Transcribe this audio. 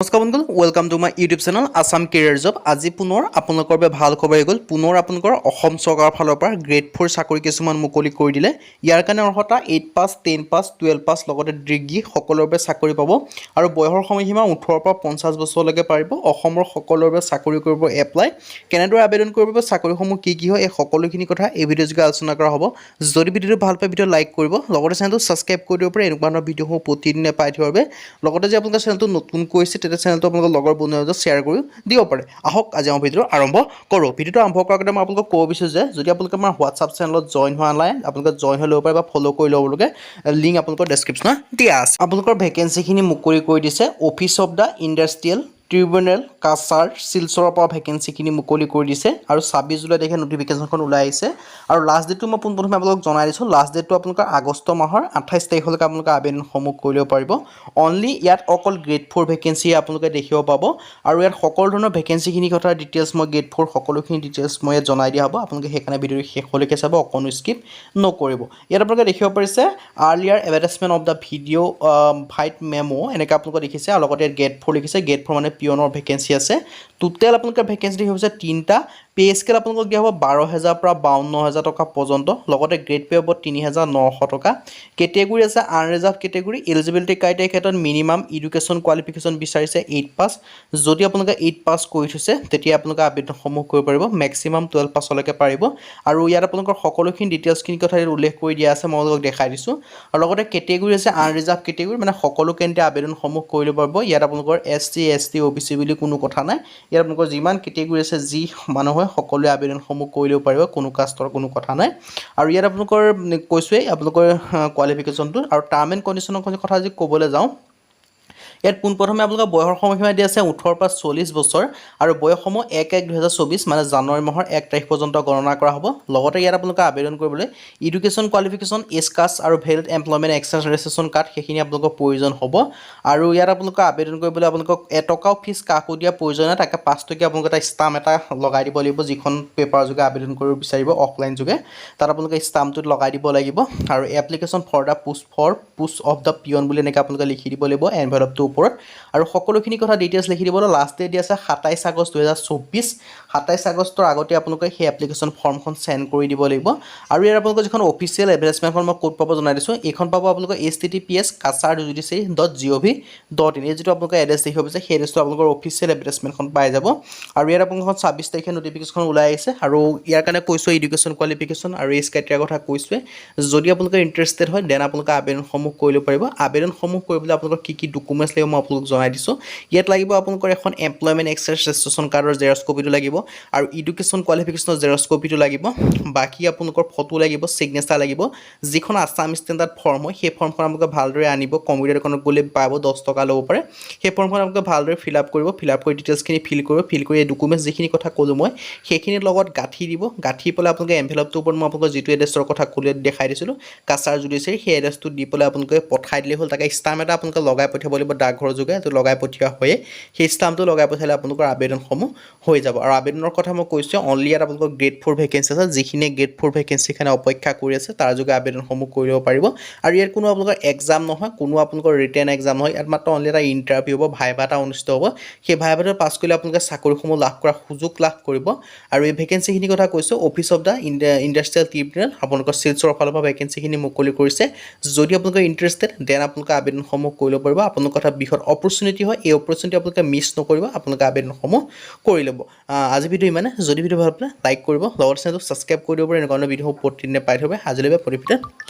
নমস্কাৰ বন্ধুসকল welcome to my YouTube channel Assam career job. আজি পুনৰ আপোনালোকৰ বাবে ভাল খবৰ হৈ গ'ল। পুনৰ আপোনালোকৰ অসম চৰকাৰৰ ফালৰ পৰা গ্ৰেড 4 চাকৰি কিছুমান মুকলি কৰি দিলে। ইয়াৰ কাৰণে অৰ্হতা 8 পাছ 10 পাছ 12 পাছ লগতে ডিগ্ৰী সকলোৰে বাবে চাকৰি পাব আৰু বয়সৰ সময়সীমা 18 পৰা 50 বছৰলৈকে পাৰিব। অসমৰ সকলোৰে বাবে চাকৰি কৰিব এপ্লাই কেনেদৰে আবেদন কৰিব চাকৰিসমূহ কি হয় এই সকলোখিনি কথা এই ভিডিঅ' যোগে আলোচনা কৰা হ'ব। যদি ভিডিঅ'টো ভাল পায় ভিডিঅ' লাইক কৰিব লগতে চেনেলটো ছাবস্ক্ৰাইব কৰি দিব পাৰে এনেকুৱা ধৰণৰ ভিডিঅ'সমূহ প্ৰতিদিনে পাই থাকিবৰ বাবে। লগতে যে আপোনালোকৰ চেনেলটো নতুন কৰিছে তেতিয়া চেনেলটো আপোনালোকৰ লগৰ বন্ধুৰ মাজত শ্বেয়াৰ কৰি দিব পাৰে। আহক আজি আমাৰ ভিডিঅ'টো আৰম্ভ কৰোঁ। ভিডিঅ'টো আৰম্ভ কৰাৰ আগতে মই আপোনালোকক ক'ব বিচাৰোঁ যে যদি আপোনালোকে আমাৰ হোৱাটছআপ চেনেলত জইন হোৱা নাই আপোনালোকে জইন হৈ ল'ব পাৰে বা ফ'ল' কৰি ল'বলৈকে লিংক আপোনালোকৰ ডেছক্ৰিপশ্যনত দিয়া আছে। আপোনালোকৰ ভেকেঞ্চিখিনি মুকলি কৰি দিছে office of the industrial tribunal Cachar শিলচৰৰ পৰা ভেকেঞ্চিখিনি মুকলি কৰি দিছে আৰু 26 জুলাই তাৰিখে নটিফিকেশ্যনখন ওলাই আহিছে আৰু লাষ্ট ডেটটো মই পোনপ্ৰথমে আপোনালোকক জনাই দিছোঁ। লাষ্ট ডেটটো আপোনালোকৰ আগষ্ট মাহৰ 28 তাৰিখলৈকে আপোনালোকে আবেদনসমূহ কৰি ল'ব পাৰিব। অনলি ইয়াত অকল গ্ৰেড 4 ভেকেঞ্চি আপোনালোকে দেখিব পাব আৰু ইয়াত সকলো ধৰণৰ ভেকেঞ্চিখিনি কথা ডিটেইলছ মই গ্ৰেড 4 সকলোখিনি ডিটেইলছ মই ইয়াত জনাই দিয়া হ'ব। আপোনালোকে সেইকাৰণে ভিডিঅ'টো শেষলৈকে চাব, অকণো স্কিপ নকৰিব। ইয়াত আপোনালোকে দেখিব পাৰিছে earlier advertisement of the video' white memo এনেকৈ আপোনালোকে দেখিছে আৰু লগতে গ্ৰেড 4 লিখিছে। গ্ৰেড 4 মানে পিয়নৰ ভেকেঞ্চি আছে। টোটেল আপোনালোকে ভেকেঞ্চি দেখিব হৈছে 3টা। পে স্কেল আপোনালোকক দিয়া হ'ব 12,000 পৰা 52,000 টকা পৰ্যন্ত। লগতে গ্ৰেড পে হ'ব 3,900 টকা। কেটেগৰী আছে আনৰিজাৰ্ভ কেটেগৰী। এলিজিবিলিটি ক্ৰাইটেৰিয়াৰ ক্ষেত্ৰত মিনিমাম এডুকেশ্যন কোৱালিফিকেশ্যন বিচাৰিছে 8 পাছ। যদি আপোনালোকে 8 পাছ কৰি থৈছে তেতিয়া আপোনালোকে আবেদনসমূহ কৰিব পাৰিব। মেক্সিমাম 12 পাছলৈকে পাৰিব আৰু ইয়াত আপোনালোকৰ সকলোখিনি ডিটেইলছখিনি কথা উল্লেখ কৰি দিয়া আছে, মই আপোনালোকক দেখাই দিছোঁ। আৰু লগতে কেটেগৰী আছে আনৰিজাৰ্ভ কেটেগৰী, মানে সকলো কেন্দ্ৰীয় আবেদনসমূহ কৰি ল'ব পাৰিব। ইয়াত আপোনালোকৰ SC ST OBC বুলি কোনো কথা নাই। ইয়াত আপোনালোকৰ যিমান কেটেগৰী আছে যি মানুহ হয় সকলোৱে আবেদনসমূহ কৰি ল'ব পাৰিব, কোনো কাষ্টৰ কোনো কথা নাই। আৰু ইয়াত আপোনালোকৰ কৈছোঁৱেই আপোনালোকৰ কোৱালিফিকেশ্যনটো আৰু টাৰ্ম এণ্ড কণ্ডিশ্যনৰ কথা যদি ক'বলৈ যাওঁ ইয়াত পোনপ্ৰথমে আপোনালোকৰ বয়সৰ সময়সীমা দিয়া আছে 18 পৰা 40 বছৰ আৰু বয়সসমূহ 1/1/2024 মানে জানুৱাৰী মাহৰ 1 তাৰিখ পৰ্যন্ত গণনা কৰা হ'ব। লগতে ইয়াত আপোনালোকে আবেদন কৰিবলৈ এডুকেশ্যন কোৱালিফিকেশ্যন এজ কাষ্ট আৰু valid employment exchange registration card সেইখিনি আপোনালোকৰ প্ৰয়োজন হ'ব। আৰু ইয়াত আপোনালোকে আবেদন কৰিবলৈ আপোনালোকক এটকাও ফিজ কাকো দিয়া প্ৰয়োজন নাই। তাকে 5 টকীয়া আপোনালোকে এটা ষ্টাম্প এটা লগাই দিব লাগিব, যিখন পেপাৰ যোগে আবেদন কৰিব বিচাৰিব অফলাইন যোগে তাত আপোনালোকে ষ্টাম্পটোত লগাই দিব লাগিব। আৰু application for the post of the peon বুলি এনেকৈ আপোনালোকে লিখি দিব লাগিব এনভেলপটোৰ ওপৰত আৰু সকলোখিনি কথা ডিটেইলছ লিখি দিবলৈ লাষ্ট ডেট দিয়া আছে 27 আগষ্ট 2024। 27 আগষ্টৰ আগতে আপোনালোকে সেই এপ্লিকেশ্যন ফৰ্মখন চেণ্ড কৰি দিব লাগিব। আৰু ইয়াৰ আপোনালোকৰ যিখন অফিচিয়েল এডভাৰটাইজমেণ্টখন মই ক'ত পাব জনাই দিছোঁ। এইখন পাব আপোনালোকৰ https://kasarjudiciary.gov.in এই যিটো আপোনালোকৰ এড্ৰেছ দেখিব পাৰিছে সেই এড্ৰেছটো আপোনালোকৰ অফিচিয়েল এডভাৰটাইজমেণ্টখন পাই যাব। আৰু ইয়াত আপোনালোকৰ 26 তাৰিখে নটিফিকেশ্যন ওলাই আহিছে আৰু ইয়াৰ কাৰণে কৈছোঁ এডুকেশ্যন কোৱালিফিকেশ্যন আৰু এজ ক্ৰাইটেৰিয়াৰ কথা কৈছোঁৱে। যদি আপোনালোকে ইণ্টাৰেষ্টেড হয় দেন আপোনালোকে আবেদনসমূহ কৰি ল'ব পাৰিব। আবেদনসমূহ কৰিবলৈ আপোনালোকৰ কি ডকুমেণ্টছ লাগিব মই আপোনালোকক জনাই দিছোঁ। ইয়াত লাগিব আপোনালোকৰ এখন এমপ্লয়মেণ্ট এক্সচেঞ্জ ৰেজিষ্ট্ৰেশ্যন কাৰ্ডৰ জেৰক্স কপিটো লাগিব আৰু এডুকেশ্যন কোৱালিফিকেশ্যনৰ জেৰক্স কপিটো লাগিব। বাকী আপোনালোকৰ ফটো লাগিব, ছিগনেচাৰ লাগিব। যিখন আছাম ষ্টেণ্ডাৰ্ড ফৰ্ম হয় সেই ফৰ্মখন আপোনালোকে ভালদৰে আনিব। কম্পিউটাৰ দোকানত গ'লে পাব, 10 টকা ল'ব পাৰে। সেই ফৰ্মখন আপোনালোকে ভালদৰে ফিল আপ কৰিব। ফিল আপ কৰি ডিটেইলছখিনি ফিল কৰি এই ডকুমেণ্টছ যিখিনি কথা ক'লোঁ মই সেইখিনিৰ লগত গাঁঠি দিব। গাঁঠি পেলাই আপোনালোকে এনভেলপটোৰ ওপৰত মই আপোনালোকক যিটো এড্ৰেছৰ কথা ক'লে দেখাই দিছিলোঁ কাছাৰ জুডিচিয়াৰী সেই এড্ৰেছটো দি পেলাই আপোনালোকে পঠাই দিলেই হ'ল। তাকে ষ্টাম্প এটা আপোনালোকে লগাই পঠিয়াব লাগিব ডাকঘৰৰ যোগে, সেইটো লগাই পঠিওৱা হয়ে। সেই ষ্টাম্পটো লগাই পঠিয়ালে আপোনালোকৰ আবেদনসমূহ হৈ যাব। আৰু আবেদনৰ কথা মই কৈছোঁ অনলি ইয়াত আপোনালোকৰ গ্ৰেড 4 ভেকেঞ্চি আছে। যিখিনিয়ে গ্ৰেড 4 ভেকেঞ্চিৰ কাৰণে অপেক্ষা কৰি আছে তাৰ যোগে আবেদনসমূহ কৰি ল'ব পাৰিব। আৰু ইয়াত কোনো আপোনালোকৰ এক্সাম নহয়, কোনো আপোনালোকৰ ৰিটেন এক্সাম নহয়। ইয়াত মাত্ৰ অনলি এটা ইণ্টাৰভিউ হ'ব, ভাইভা এটা অনুষ্ঠিত হ'ব। সেই ভাইভাটো পাছ কৰিলে আপোনালোকে চাকৰিসমূহ লাভ কৰাৰ সুযোগ লাভ কৰিব। আৰু এই ভেকেঞ্চিখিনিৰ কথা কৈছোঁ office of the industrial tribunal আপোনালোকৰ শিলচৰৰ ফালৰ পৰা ভেকেঞ্চিখিনি মুকলি কৰিছে। যদি আপোনালোকে ইণ্টাৰেষ্টেড দেন আপোনালোকে আবেদনসমূহ কৰি ল'ব পাৰিব। আপোনালোকৰ এটা বৃহৎ অপৰচুনিটি হয়, এই অপৰচুনিটি আপোনালোকে মিছ নকৰিব, আপোনালোকে আবেদনসমূহ কৰি ল'ব। আজি ভিডিঅ' ইমানে। যদি ভিডিঅ' ভাল পালে লাইক কৰিব, লগতে চেনেলটো ছাবস্ক্ৰাইব কৰি দিব পাৰে। এনেকুৱা ধৰণৰ ভিডিঅ'সমূহ প্ৰতিদিনে পাই থাকিব। আজিলৈকে